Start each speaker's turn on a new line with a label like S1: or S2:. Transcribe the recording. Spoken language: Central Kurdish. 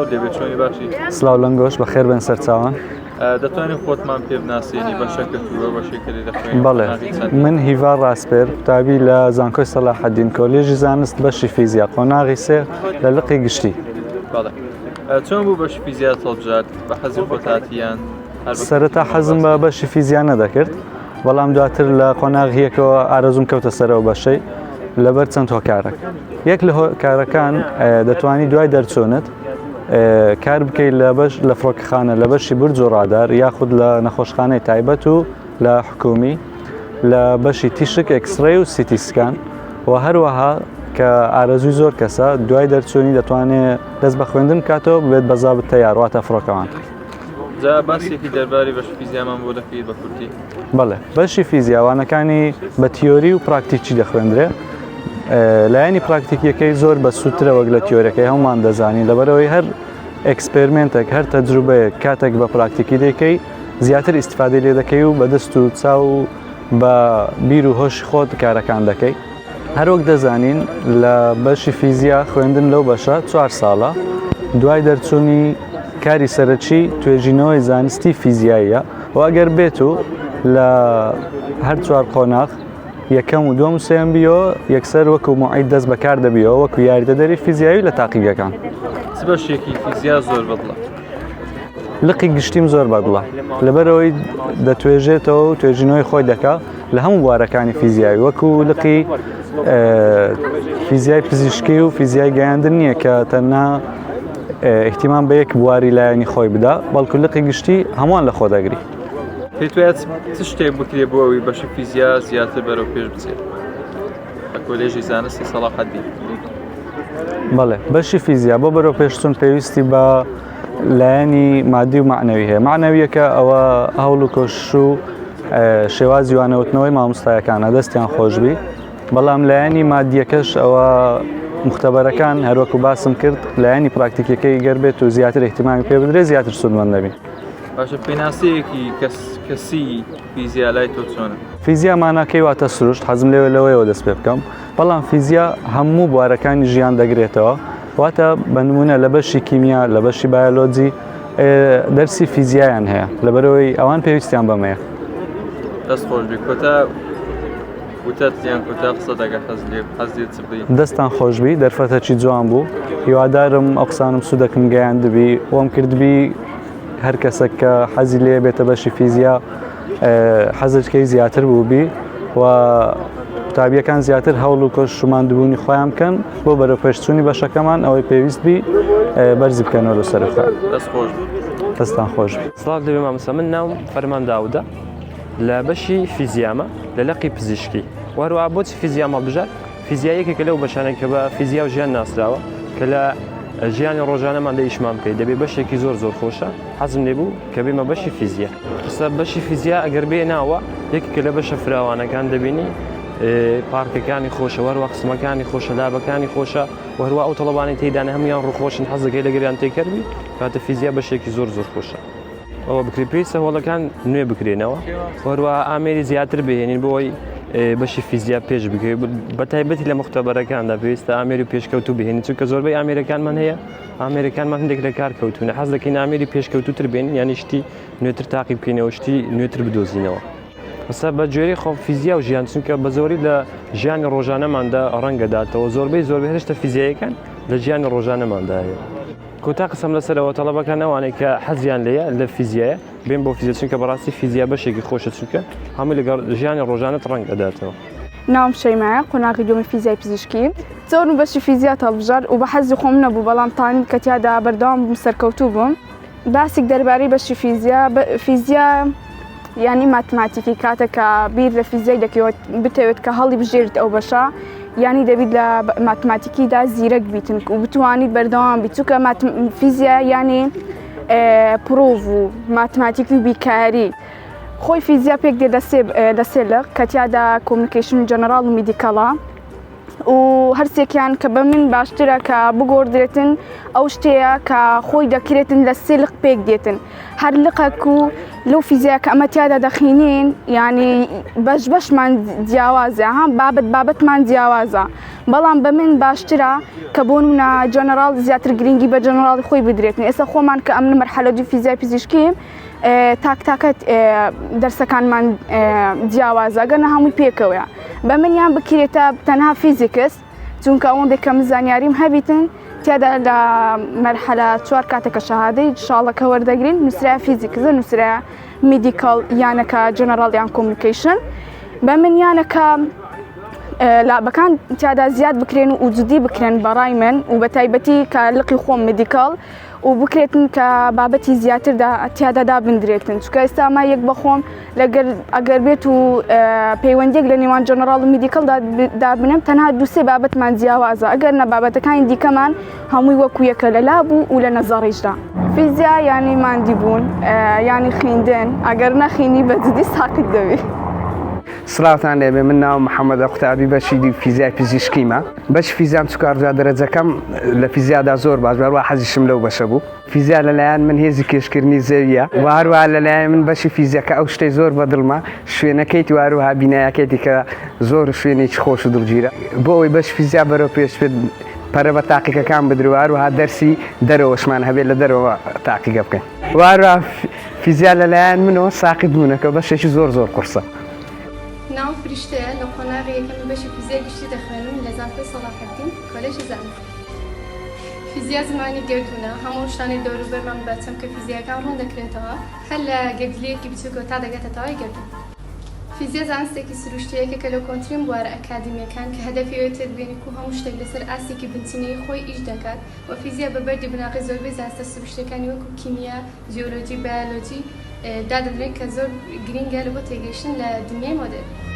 S1: چاوت لێبێت چۆنی باشی
S2: سلااو لەنگۆش بە خێر بن سەرچاوان
S1: دەتوانین خۆتمان پێ بناسیێنی بەشەکە تووە بەشێکری دەخوێن
S2: بەڵێ من هیوا ڕاستپێر قوتابی لە زانکۆی سەلاحەدین کۆلێژی زانست بەشی فیزیا قۆناغی سێ لە لقی گشتی
S1: بەڵێ چۆن بوو بەشی فیزیا هەڵبژات بە حەزی خۆتاتیان
S2: سەرەتا حەزم بە بەشی فیزیا نەدەکرد بەڵام دواتر لە قۆناغیەکەوە ئارەزوم کەوتە سەرەوە بەشەی لەبەر چەند هۆکارێک یەک لە هۆکارەکان دەتوانی دوای دەرچوونت کار بکەیت لە فڕۆکەخانە لە بەشی برج و ڕادار یاخود لە نەخۆشخانەی تایبەت و لە حکومی لە بەشی تیشک ئەکسڕێ و سیتیسکان و هەروەها کە ئارەزوی زۆر کەسە دوای دەرچوونی دەتوانێت دەست بە خوێندن بکاتەوە بێت بە زابط تەیاڕاتە فڕۆکەوان.
S1: جا باسێکی دەرباری بەش فیزیامان بۆ دەکەیت بە کورتی؟
S2: بەڵێ بەشی فیزیاوانەکانی بە تیۆری و پراکتیکی دەخوێندرێت. لایەنی پراکتیکیەکەی زۆر بە سووترە وەک لە تیۆریەکەی هەمومان دەزانین لەبەرەوەی هەر ئەکسپێرمنتێک هەر تەجروبەیەک کاتێک بە پراکتیکی دەکەی زیاتر ئیسیفادەی لێ دەکەی و بە دەست و چاو و بە بیر و هۆشی خۆت کارەکان دەکەی. هەروەک دەزانین لە بەشی فیزیا خوێندن لەو بەشە 4 ساڵە دوای دەرچوونی کاری سەرەکی توێژینەوەی زانستی فیزیاییە و ئەگەر بێت و لە هەر 4 قۆناغ یەکەم و دووەم و سێم بیەوە یەکسەر وەکو موعید دەست بەکار دەبیەوە وەکو یاریدەدەری فیزیایی لە تاقیگەکان.
S1: چ بەشێکی فیزیا زۆر بەدڵە؟
S2: لقی گشتیم زۆر بەدڵە لەبەرەوەی دەتوێژێتەوە و توێژینەوەی خۆی دەکا لە هەموو بوارەکانی فیزیایی وەکو لقی فیزیای پزیشکی و فیزیای گەیاندن نییە کە تەنها احتیمام بە یەک بواری لایەنی خۆی بدا بەڵکو لقی گشتی هەمووان لە خۆ دەگری.
S1: پێت وایە چ شتێک بکرێت بۆ ئەوەی بەشی فیزیا زیاتر بەرەو پێش بچێت لە کۆلێژی زانستی سەلاحەدین؟
S2: بەڵێ بەشی فیزیا بۆ بەرەو پێشچوون پێویستی بە لایەنی مادی و معنەوی هەیە. معنەویەکە ئەوە هەوڵ و کۆشش و شێوازی وانەوتنەوەی مامۆستایەکانە دەستیان خۆشبی بەڵام لایەنی مادیەکەش ئەوە مختبەرەکان هەروەکو باسم کرد لایەنی پراکتیکەکەی گەر بێت و زیاتر احتیمامی پێ بدرێت زیاتر سودمەند دەبین.
S1: باشە پێناسەیەکی کەسی فیزیا لای تۆ چۆنە؟
S2: فیزیا ماناکەی واتە سروشت حەزم لەوەیەوە دەست پێ بکەم بەڵام فیزیا هەموو بوارەکانی ژیان دەگرێتەوە واتە بە نمونە لە بەشی کیمیا لە بەشی بایۆلۆجی دەرسی فیزیایان هەیە لەبەرەوەی ئەوان پێویستیان بەمەیە.
S1: دەست خۆشبی کۆتا وتاتیان کۆتا قسە دەگە حەزێت چ بڵێ؟
S2: دەستان خۆشبی دەرفەتەکی جوان بوو هیوادارم ئەو قسانم سوودەکەم گەیاندبی وەم کردبی هەر کەسێک کە حەزی لێ بێتە بەشی فیزیا حەزەکەی زیاتر بووبی و قوتابیەکان زیاتر هەوڵ و کۆش شماندبوونی خۆیان بکەن بۆ بەرەو پێشچوونی بەشەکەمان ئەوەی پێویستبی بەرزی بکەنەوە لەسەر خۆیان.
S1: دەست خۆش
S2: دەستان خۆشبی.
S3: سڵاو دەبێ مامۆستا من ناوم فەرمان داودە لە بەشی فیزیامە لە لەقی پزیشکی وهروەها بۆچی فیزیام هەڵبژات؟ فیزیا یەکێکە لەو بەشانێک کە بە فیزیا و ژیان ناسراوە کە لە ژیانی ڕۆژانەمان ئیشمان بکەیت دەبێت بەشێکی زۆر خۆشە حەزم لێبوو کە بێمە بەشی فیزیا. بەشی فیزیا ئەگەر بێ ناوە یەکێکە لە بەشە فراوانەکان دەبینی پارکەکانی خۆشە وەروە قسمەکانی خۆشە لابەکانی خۆشە وهروە ئەو تەڵەبانی تێدانە هەمویان ڕووخۆشن حەزەکەی لەگەریان تێکەروی کاتە فیزیا بەشێکی زۆر خۆشە. ئەوە بکری پێویستە هۆڵەکان نوێ بکرێنەوە وهروە ئامێری زیاتر بهێنین بۆی بەشی فیزیا پێش بکەوێت بە تایبەتی لە مختبەرەکاندا پێویستە ئامێری پێشکەوتو بهێنین چونکە زۆربەی ئامێرەکانمان هەیە ئامێرەکانمان هەندێک لە کار کەوتونە حەز دەکەین ئامێری پێشکەوتوتر بێنین یانی شتی نوێتر تاقی بکەینەوە شتی نوێتر بدۆزینەوە. بەسە بە جۆری خۆ فیزیا و ژیان چونکە بە زۆری لە ژیانی ڕۆژانەماندا ڕەنگەداتەوە زۆربەی هێرشتە فیزیایەکان لە ژیانی ڕۆژانەماندا هەیە. کۆتا قسەم لەسەرەوە تەڵەبەکان ئەوانەی کە حەزیان لێیە لە فیزیایە بێن بۆ فیزیا چونکە بەڕاستی فیزیا بەشێکی خۆشە چونکە هەموو لەگەڵ ژیانی ڕۆژانەت ڕەنگەداتەوە.
S4: ناوم شەیمایە قۆناغی دووەمی فیزیای پزیشکی زۆر بەشی فیزیا هەڵبژار و بە حەزی خۆم نەبوو بەڵام تانی کە تیادا بەردەوام بووم سەرکەوتوو بووم. باسێک دەربارەی بەشی فیزیا یعنی ماتماتیکی کاتێکە بیر لە فیزیای دەکەوێت بتەوێت کە هەڵی بژێریت ئەو بەشە یعنی دەبیت لە ماتماتیکیدا زیرەک بیتن و بتوانیت بەردەوام بیت چونکە فیزیا یعنی پرۆڤ و ماتماتیکی و بیکاری خۆی فیزیا پێک دێ لە سێ لەق کە تیادا کۆمونیکیشن جەنەرال و میدیکەڵە و هەرسێکیان کە بە من باشترە کە بگۆڕدرێتن ئەو شتەیە کە خۆی دەکرێتن لە سێ لق پێک دێتن هەر لقەک و لەو فیزیە کە ئەمە تیادا دەخینین ینی بەشمان جیاوازە ها بابەتمان جیاوازە بەڵام بە من باشترە کە بۆ نمونە جەنەراڵ زیاتر گرنگی بە جەنەراڵی خۆی بدرێتن ئێستا خۆمان کە ئەم مەرحەلە دوو فیزیای پزیشکیم تاکت دەرسەکانمان جیاوازە گەنە هەمووی پێکەوەیە بە منیان بکرێتە تەنها فیزیکس چونکە ئەوەندێک کەم زانیاریم هەبیتن تیادا لە مەرحەلە 4 کاتێکە شەهادەی شاڵەکە وەردەگرین نووسرای فیزیکسە نووسرای میدیکال یانەکە جەنەراڵ یان کۆمیونیکیشن بە من یانەکە لابەکان تیادا زیاد بکرێن و وجودی بکرێن بەڕای من و بە تایبەتی کە لقی خۆم میدیکال و بکرێتن کە بابەتی زیاتردا تیادادا بندرێتن چکە ئێستا ما یەک بەخۆم لەگەر ئەگەر بێت و پەیوەندێک لە نێوان جەنەراڵ و میدیکەڵدا بنم تەنها دووسێ بابەتمان جیاوازە ئەگەر نە بابەتەکانی دیکەمان هەمووی وەکو یەکە لە لابوو و لە نەزەڕیشدا فیزیا ینی ماندی بوون ینی خوێندن ئەگەر نەخینی بەجددی ساقط دەبێت.
S5: سلااوتان لێبێ من ناو محەممەد قوتابی بەشی فیزیای پزیشکیمە بەش فیزیام چکارجا دەرەجەکەم لە فیزیادا زۆر باش بەروە حەزیشم لەو بەشە بوو فیزیا لەلایەن من هێزی کێشکردنی زەویە و هەروە لەلایەن من بەشی فیزیەکە ئەو شتەی زۆر بەدڵمە شوێنەکەیتی واروها بینایەکەیتی کە زۆر شوێنێکی خۆش و دڵگیرە بۆ ئەوی بەش فیزیا بەرەو پێش پەرە بە تاقیەکان بدروا هەروها دەرسی دەرەوەشمان هەبێت لە دەرەوە تاقیگە بکەین واروها فیزیا لەلایەن منەوە ساقط بوونەکە بەشێکی زۆر قورسە.
S6: ناو فریشتەیە لە قۆناغی یەکەمی بەشی فیزیای گشتی دەخوێنم لە زانکۆی سەلاحەدین کۆلێژی زانکۆ. فیزیا زمانی گردوونە هەموو شتانی دەوروبەرمان بە چەمکە فیزیاکان ڕوون دەکرێتەوە هەر لە گردلەیەکی بچووکە تا دەگاتە تەواوی گردون. فیزیا زانستێکی سروشتیەکە کە لە کۆنترین بوارە ئەکادمیەکان کە هەدەفی ئەوە تێبگەێنی و هەموو شتێک لەسەر ئاستێکی بنچینەی خۆی ئیش دەکات و فیزیا بەبەردی بناغی زۆربەی زانستە سروشتەکانی وەکو کیمیا، جیۆلۆجی، بایۆلۆجی دادەنرێت کە زۆر گرینگە لە بۆ تێگەیشتن لە دنیای مۆدرن.